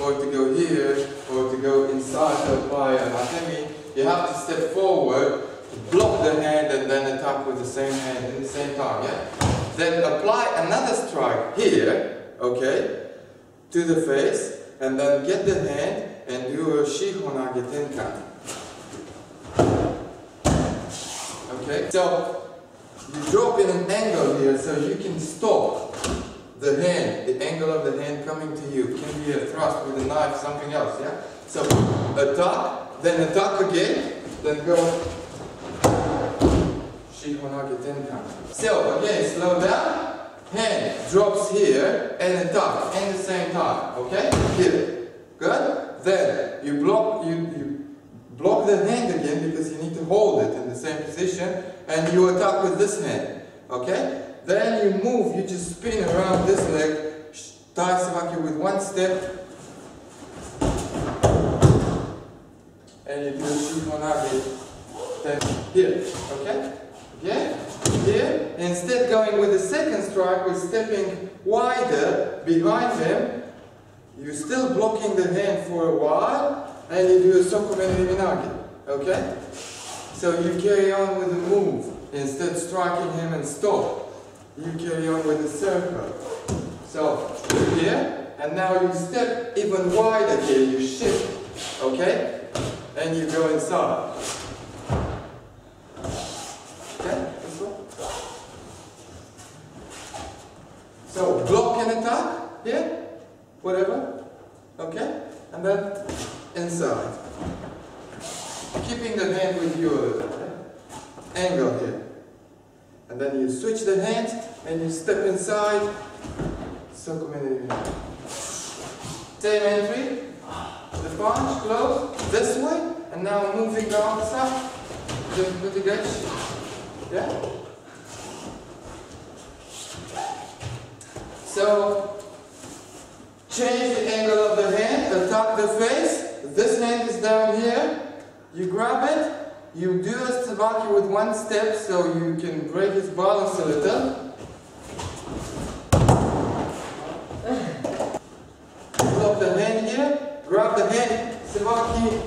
or to go here, or to go inside to apply an atemi, you have to step forward, block the hand, and then attack with the same hand in the same time, yeah? Then apply another strike here, okay, to the face, and then get the hand and do a Shihonage Tenkan. Okay, so you drop in an angle here so you can stop the hand, the angle of the hand coming to you. It can be a thrust with a knife, something else, yeah? So attack, then attack again, then go Shihonage Tenkan. So again, slow down, hand drops here and attack in the same time, okay? Here, good? Then you block the hand again because you need to hold it in the same position, and you attack with this hand, okay? Then you move, you just spin around this leg, Tai Sabaki with one step, and you do Shihonage Tenkan here, okay? Yeah? Here, instead going with the second strike, we're stepping wider behind him. You're still blocking the hand for a while, and you do a Sokomene Minagi. Okay? So you carry on with the move. Instead of striking him and stop, you carry on with the circle. So, here, and now you step even wider here, you shift. Okay? And you go inside. Okay? So, block and attack, here, whatever, okay, and then inside. Keeping the hand with you a little, okay? Angle here. And then you switch the hands, and you step inside, Sokomene. Same entry, the punch, close, this way, and now moving down the side, just put the edge, yeah? So, change the angle of the hand, attack the face. This hand is down here. You grab it, you do a Sabaki with one step so you can break his balance a little. Block the hand here, grab the hand, Sabaki